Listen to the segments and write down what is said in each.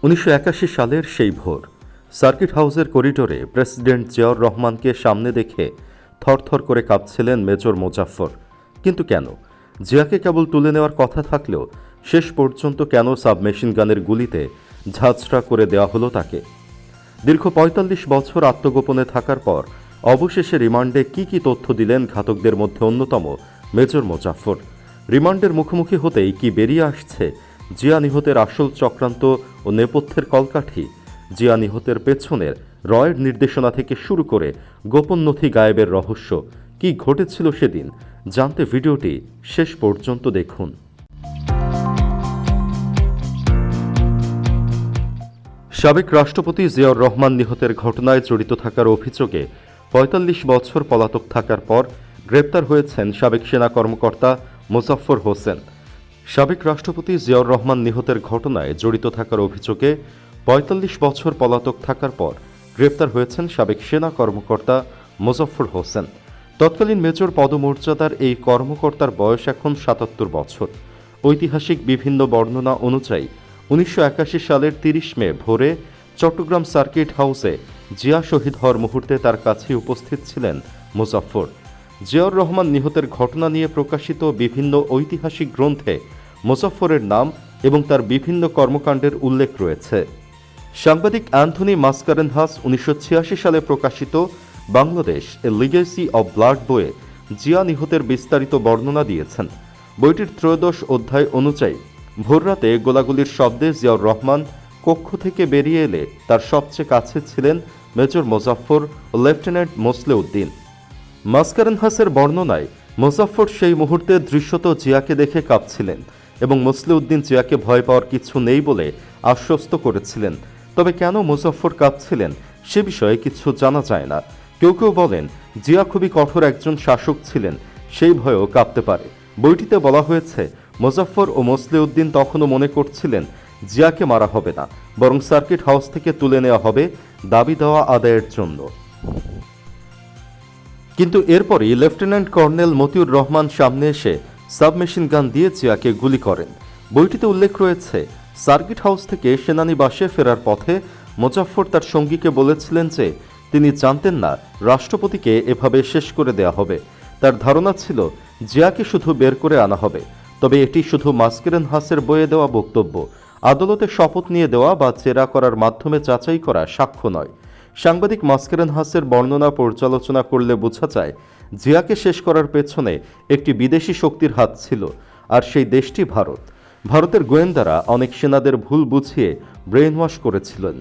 1981 সালের সেই ভোর সার্কিট হাউসের করিডোরে প্রেসিডেন্ট জিয়াউর রহমানকে সামনে দেখে থরথর করে কাঁপছিলেন মেজর মোজাফফর। কিন্তু কেন? জিয়াকে কেবল তুলে নেওয়ার কথা থাকলেও শেষ পর্যন্ত কেন সাবমেশিন গানের গুলিতে ঝাঁঝরা করে দেওয়া হলো তাকে? দীর্ঘ ৪৫ বছর আত্মগোপনে থাকার পর অবশেষে রিমান্ডে কি তথ্য দিলেন ঘাতকদের মধ্যে অন্যতম মেজর মোজাফফর? রিমান্ডের মুখোমুখি হতেই কি বেরিয়ে আসছে জিয়া নিহতের আসল চক্রান্ত ও নেপথ্যের কলকাঠি? জিয়া নিহতের পেছনের রয়ের নির্দেশনা থেকে শুরু করে গোপন নথি গায়েবের রহস্য কি ঘটেছিল সেদিন, জানতে ভিডিওটি শেষ পর্যন্ত দেখুন। সাবেক রাষ্ট্রপতি জিয়াউর রহমান নিহতের ঘটনায় জড়িত থাকার অভিযোগে ৪৫ বছর পলাতক থাকার পর গ্রেপ্তার হয়েছেন সাবেক সেনা কর্মকর্তা মোজাফফর হোসেন। সাবেক রাষ্ট্রপতি জিয়াউর রহমান নিহতের ঘটনায় জড়িত থাকার অভিযোগে ৪৫ বছর পলাতক থাকার পর গ্রেপ্তার হয়েছেন সাবেক সেনা কর্মকর্তা মোজাফফর হোসেন। তৎকালীন মেজর পদমর্যাদার এই কর্মকর্তার বয়স এখন ৭৭ বছর। ঐতিহাসিক বিভিন্ন বর্ণনা অনুযায়ী ১৯৮১ সালের ৩০ মে ভোরে চট্টগ্রাম সার্কিট হাউসে জিয়া শহীদ হওয়ার মুহূর্তে তার কাছে উপস্থিত ছিলেন মোজাফফর। জিয়াউর রহমান নিহতের ঘটনা নিয়ে প্রকাশিত বিভিন্ন ঐতিহাসিক গ্রন্থে মোজাফফরের নাম এবং তার বিভিন্ন কর্মকাণ্ডের উল্লেখ রয়েছে। সাংবাদিক অ্যান্থনি মাসকারেনহাস ১৯৮৬ সালে প্রকাশিত বাংলাদেশ এ লিগেসি অব ব্লাড বইয়ে জিয়া নিহতের বিস্তারিত বর্ণনা দিয়েছেন। বইটির ত্রয়োদশ অধ্যায় অনুযায়ী ভোররাতে গোলাগুলির শব্দে জিয়াউর রহমান কক্ষ থেকে বেরিয়ে এলে তার সবচেয়ে কাছে ছিলেন মেজর মোজাফফর ও লেফটেন্যান্ট মোসলেউদ্দিন। মাসকারেনহাসের বর্ণনায় মোজাফফর সেই মুহূর্তে দৃশ্যত জিয়াকে দেখে কাঁপছিলেন এবং মোসলেউদ্দিন জিয়াকে ভয় পাওয়ার কিছু নেই বলে আশ্বস্ত করেছিলেন। তবে কেন মোজাফফর কাঁপছিলেন সে বিষয়ে কিছু জানা যায় না। কেউ কেউ বলেন জিয়া খুবই কঠোর একজন শাসক ছিলেন, সেই ভয়েও কাঁপতে পারে। বইটিতে বলা হয়েছে মোজাফফর ও মোসলেউদ্দিন তখনও মনে করছিলেন জিয়াকে মারা হবে না, বরং সার্কিট হাউস থেকে তুলে নেওয়া হবে দাবি দেওয়া আদায়ের জন্য। কিন্তু এরপরই লেফটেন্যান্ট কর্নেল মতিউর রহমান সামনে এসে সাবমেশিন গান দিয়ে জিয়াকে গুলি করেন। বইটিতে উল্লেখ রয়েছে সার্কিট হাউস থেকে সেনানিবাসে ফেরার পথে মোজাফফর তার সঙ্গীকে বলেছিলেন যে তিনি জানতেন না রাষ্ট্রপতিকে এভাবে শেষ করে দেয়া হবে। তার ধারণা ছিল জিয়াকে শুধু বের করে আনা হবে। তবে এটি শুধু মাসকারেনহাসের বইয়ে দেওয়া বক্তব্য, আদালতে শপথ নিয়ে দেওয়া বা জেরা করার মাধ্যমে যাচাই করা সাক্ষ্য নয়। সাংবাদিক মাসকারেনহাসের বর্ণনা পর্যালোচনা করলে বোঝা যায় জিয়াকে শেষ করার পেছনে একটি বিদেশি শক্তির হাত ছিল, আর সেই দেশটি ভারত। ভারতের গোয়েন্দারা অনেক সেনাদের ভুল বুঝিয়ে ব্রেইন ওয়াশ করেছিলেন।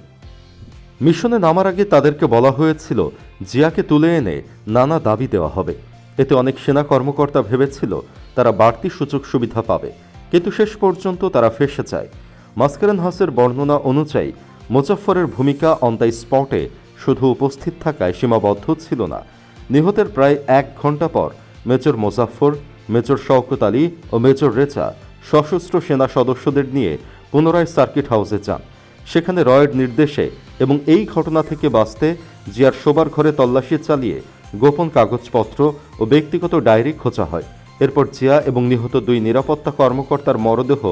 মিশনে নামার আগে তাদেরকে বলা হয়েছিল জিয়াকে তুলে এনে নানা দাবি দেওয়া হবে। এতে অনেক সেনা কর্মকর্তা ভেবেছিল তারা বাড়তি সুযোগ সুবিধা পাবে, কিন্তু শেষ পর্যন্ত তারা ফেঁসে যায়। মাসকারেনহাসের বর্ণনা অনুযায়ী মোজাফফরের ভূমিকা অন দ্য স্পটে শুধু উপস্থিত থাকায় সীমাবদ্ধ ছিল না। নিহতের প্রায় ১ ঘণ্টা পর মেজর মোজাফফর, মেজর শওকত আলী ও মেজর রেজা সশস্ত্র সেনা সদস্যদের নিয়ে পুনরায় সার্কিট হাউসে যান। সেখানে রয়ের নির্দেশে এবং এই ঘটনা থেকে বাঁচতে জিয়ার শোবার ঘরে তল্লাশি চালিয়ে গোপন কাগজপত্র ও ব্যক্তিগত ডায়েরি খোঁজা হয়। এরপর জিয়া এবং নিহত ২ নিরাপত্তা কর্মকর্তার মরদেহ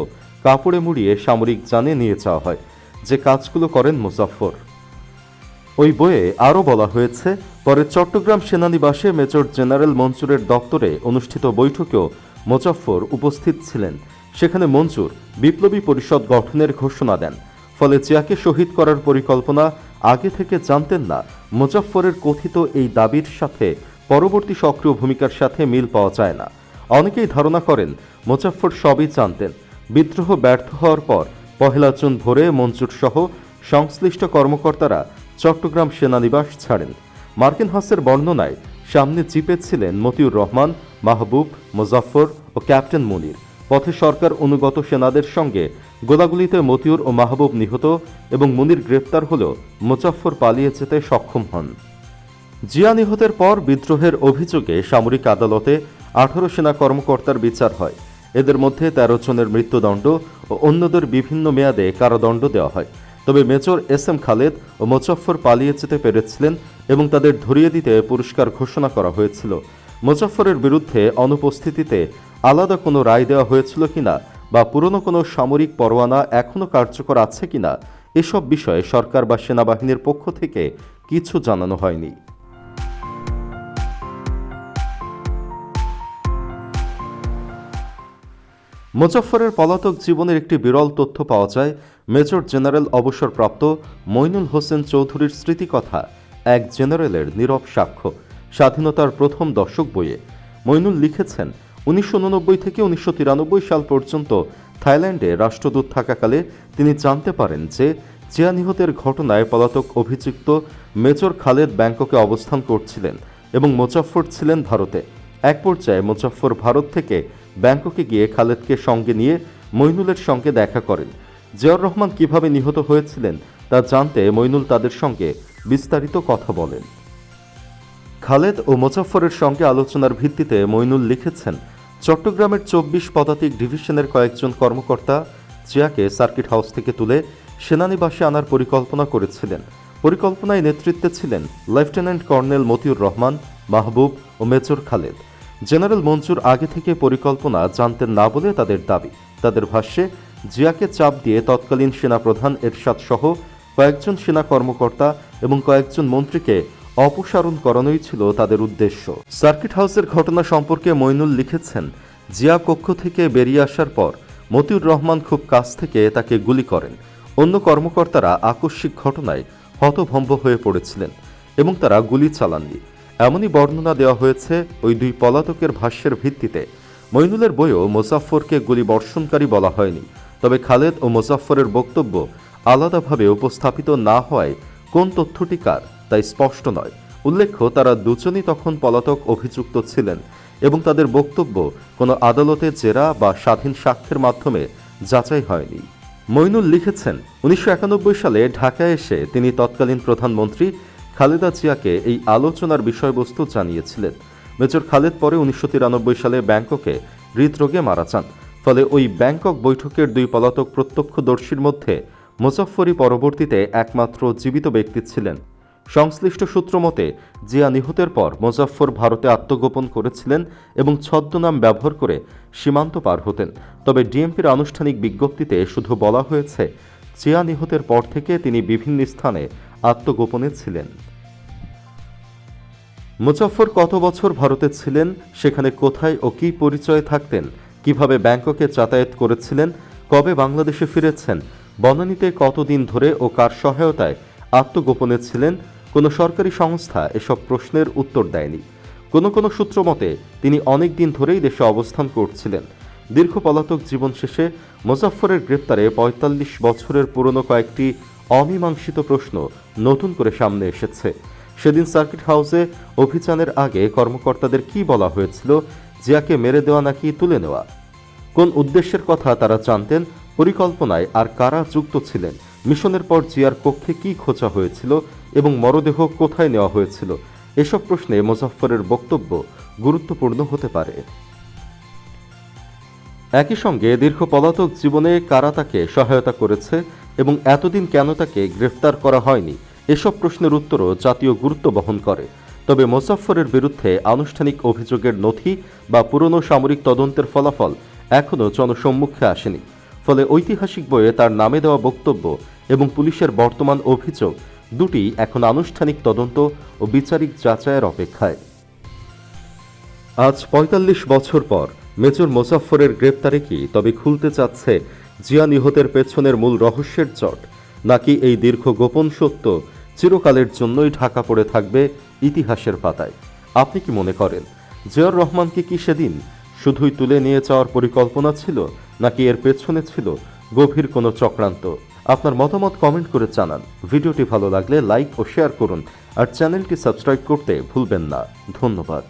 কাপড়ে মুড়িয়ে সামরিক যানে নিয়ে যাওয়া হয়, যে কাজগুলো করেন মোজাফফর। ওই বইয়ে আরও বলা হয়েছে পরে চট্টগ্রাম সেনানিবাসে মেজর জেনারেল মঞ্জুরের দপ্তরে অনুষ্ঠিত বৈঠকেও মোজাফফর উপস্থিত ছিলেন। সেখানে মঞ্জুর বিপ্লবী পরিষদ গঠনের ঘোষণা দেন। ফলে জিয়াকে শহীদ করার পরিকল্পনা আগে থেকে জানতেন না। মোজাফফরের কথিত এই দাবির সাথে পরবর্তী সক্রিয় ভূমিকার সাথে মিল পাওয়া যায় না। অনেকেই ধারণা করেন মোজাফফর সবই জানতেন। বিদ্রোহ ব্যর্থ হওয়ার পর ১ জুন ভোরে মঞ্জুর সহ সংশ্লিষ্ট কর্মকর্তারা চট্টগ্রাম সেনানিবাস ছাড়েন। মার্কেনহাসের বর্ণনায় সামনে জিপে ছিলেন মতিউর রহমান, মাহবুব, মোজাফফর ও ক্যাপ্টেন মুনির। পথে সরকার অনুগত সেনাদের সঙ্গে গোলাগুলিতে মতিউর ও মাহবুব নিহত এবং মুনির গ্রেপ্তার হলেও মোজাফফর পালিয়ে যেতে সক্ষম হন। জিয়া নিহতের পর বিদ্রোহের অভিযোগে সামরিক আদালতে ১৮ সেনা কর্মকর্তার বিচার হয়। এদের মধ্যে ১৩ জনের মৃত্যুদণ্ড ও অন্যদের বিভিন্ন মেয়াদে কারাদণ্ড দেওয়া হয়। তবে মেজর এস এম খালেদ ও মোজাফফর পালিয়ে যেতে পেরেছিলেন এবং তাদের ধরিয়ে দিতে পুরস্কার ঘোষণা করা হয়েছিল। মোজাফফরের বিরুদ্ধে অনুপস্থিতিতে আলাদা কোনো রায় দেওয়া হয়েছিল কিনা বা পুরনো কোনো সামরিক পরোয়ানা এখনও কার্যকর আছে কিনা এসব বিষয়ে সরকার বা সেনাবাহিনীর পক্ষ থেকে কিছু জানানো হয়নি। মোজাফফরের পলাতক জীবনের একটি বিরল তথ্য পাওয়া যায় মেজর জেনারেল অবসরপ্রাপ্ত মইনুল হোসেন চৌধুরীর স্মৃতিকথা এক জেনারেলের নীরব সাক্ষ্য স্বাধীনতার প্রথম দশক বইয়ে। মইনুল লিখেছেন, 1989 থেকে 1993 সাল পর্যন্ত থাইল্যান্ডে রাষ্ট্রদূত থাকাকালে তিনি জানতে পারেন যে জিয়া নিহতের ঘটনায় পলাতক অভিযুক্ত মেজর খালেদ ব্যাংককে অবস্থান করছিলেন এবং মোজাফফর ছিলেন ভারতে। এক পর্যায়ে মোজাফফর ভারত থেকে ব্যাংককে গিয়ে খালেদকে সঙ্গে নিয়ে মইনুলের সঙ্গে দেখা করেন। জিয়াউর রহমান কিভাবে নিহত হয়েছিলেন তা জানতে মইনুল তাদের সঙ্গে বিস্তারিত কথা বলেন। খালেদ ও মোজাফফরের সঙ্গে আলোচনার ভিত্তিতে মইনুল লিখেছেন, চট্টগ্রামের 24 পদাতিক ডিভিশনের কয়েকজন কর্মকর্তা জিয়াকে সার্কিট হাউস থেকে তুলে সেনানিবাসে আনার পরিকল্পনা করেছিলেন। পরিকল্পনায় নেতৃত্বে ছিলেন লেফটেন্যান্ট কর্নেল মতিউর রহমান, মাহবুব ও মেজর খালেদ। জেনারেল মঞ্জুর আগে থেকে পরিকল্পনা জানতেন না বলে তাদের দাবি। তাদের ভাষ্যে জিয়াকে চাপ দিয়ে তৎকালীন সেনাপ্রধান এরশাদ সহ কয়েকজন সেনা কর্মকর্তা এবং কয়েকজন মন্ত্রীকে অপসারণ করানোই ছিল তাদের উদ্দেশ্য। সার্কিট হাউসের ঘটনা সম্পর্কে মইনুল লিখেছেন, জিয়া কক্ষ থেকে বেরিয়ে আসার পর মতিউর রহমান খুব কাছ থেকে তাকে গুলি করেন। অন্য কর্মকর্তারা আকস্মিক ঘটনায় হতভম্ব হয়ে পড়েছিলেন এবং তারা গুলি চালাননি। এমনই বর্ণনা দেওয়া হয়েছে ওই দুই পলাতকের ভাষ্যের ভিত্তিতে। মইনুলের বইয়েও মোজাফফরকে গুলি বর্ষণকারী বলা হয়নি, তবে খালেদ ও মোজাফফরের বক্তব্য আলাদাভাবে উপস্থাপিত না হওয়ায় কোন তথ্যটি কার তাই স্পষ্ট নয়। উল্লেখ্য, তারা দুজনই তখন পলাতক অভিযুক্ত ছিলেন এবং তাদের বক্তব্য কোনো আদালতে জেরা বা স্বাধীন সাক্ষ্যের মাধ্যমে যাচাই হয়নি। মইনুল লিখেছেন, 1991 সালে ঢাকায় এসে তিনি তৎকালীন প্রধানমন্ত্রী খালেদা জিয়াকে এই আলোচনার বিষয়বস্তু জানিয়েছিলেন। মেজর খালেদ পরে 1993 সালে ব্যাংককে হৃদরোগে মারা যান। ফলে ওই ব্যাংকক বৈঠকের দুই পলাতক প্রত্যক্ষদর্শীর মধ্যে মোজাফফরই পরবর্তীতে একমাত্র জীবিত ব্যক্তি ছিলেন। সংশ্লিষ্ট সূত্র মতে, জিয়া নিহতের পর মোজাফফর ভারতে আত্মগোপন করেছিলেন এবং ছদ্মনাম ব্যবহার করে সীমান্ত পার হতেন। তবে ডিএমপির আনুষ্ঠানিক বিজ্ঞপ্তিতে শুধু বলা হয়েছে, জিয়া নিহতের পর থেকে তিনি বিভিন্ন স্থানে আত্মগোপনে ছিলেন। মোজাফফর কত বছর ভারতে ছিলেন, সেখানে কোথায় ও কী পরিচয়ে থাকতেন, কিভাবে ব্যাংককে যাতায়াত করেছিলেন, কবে বাংলাদেশে ফিরেছেন, বনানীতে কতদিন ধরে ও কার সহায়তায় আত্মগোপনে ছিলেন, কোনো সরকারি সংস্থা এসব প্রশ্নের উত্তর দেয়নি। কোনো সূত্র মতে তিনি অনেক দিন ধরেই দেশে অবস্থান করছিলেন। দীর্ঘ পলাতক জীবন শেষে মোজাফফরের গ্রেপ্তারে ৪৫ বছরের পুরনো কয়েকটি অমীমাংসিত প্রশ্ন নতুন করে সামনে এসেছে। সেদিন সার্কিট হাউসে অভিযানের আগে কর্মকর্তাদের কি বলা হয়েছিল, জিয়াকে মেরে দেওয়া নাকি তুলে নেওয়া? কোন উদ্দেশ্যের কথা তারা জানতেন? পরিকল্পনায় আর কারা যুক্ত ছিলেন? মিশনের পর জিয়ার কক্ষে কি খোঁজা হয়েছিল এবং মরদেহ কোথায় নেওয়া হয়েছিল? এসব প্রশ্নে মোজাফফরের বক্তব্য গুরুত্বপূর্ণ হতে পারে। একই সঙ্গে দীর্ঘ পলাতক জীবনে কারা তাকে সহায়তা করেছে এবং এতদিন কেন তাকে গ্রেফতার করা হয়নি, এসব প্রশ্নের উত্তরও জাতীয় গুরুত্ব বহন করে। তবে মোজাফফরের বিরুদ্ধে আনুষ্ঠানিক অভিযোগের নথি বা পুরনো সামরিক তদন্তের ফলাফল এখনও জনসম্মুখে আসেনি। ফলে ঐতিহাসিক বইয়ে তার নামে দেওয়া বক্তব্য এবং পুলিশের বর্তমান অভিযোগ দুটি এখন আনুষ্ঠানিক তদন্ত ও বিচারিক যাচাইয়ের অপেক্ষায়। আজ ৪৫ বছর পর মেজর মোজাফফরের গ্রেপ্তারে কি তবে খুলতে চাচ্ছে জিয়া নিহতের পেছনের মূল রহস্যের জট, নাকি এই দীর্ঘ গোপন সত্য চিরকালের জন্যই ঢাকা পড়ে থাকবে ইতিহাসের পাতায়? আপনি কি মনে করেন, জিয়াউর রহমানকে কি সেদিন শুধুই তুলে নিয়ে যাওয়ার পরিকল্পনা ছিল, নাকি এর পেছনে ছিল গভীর কোনো চক্রান্ত? আপনার মতামত কমেন্ট করে জানান। ভিডিওটি ভালো লাগলে লাইক ও শেয়ার করুন আর চ্যানেলটি সাবস্ক্রাইব করতে ভুলবেন না। ধন্যবাদ।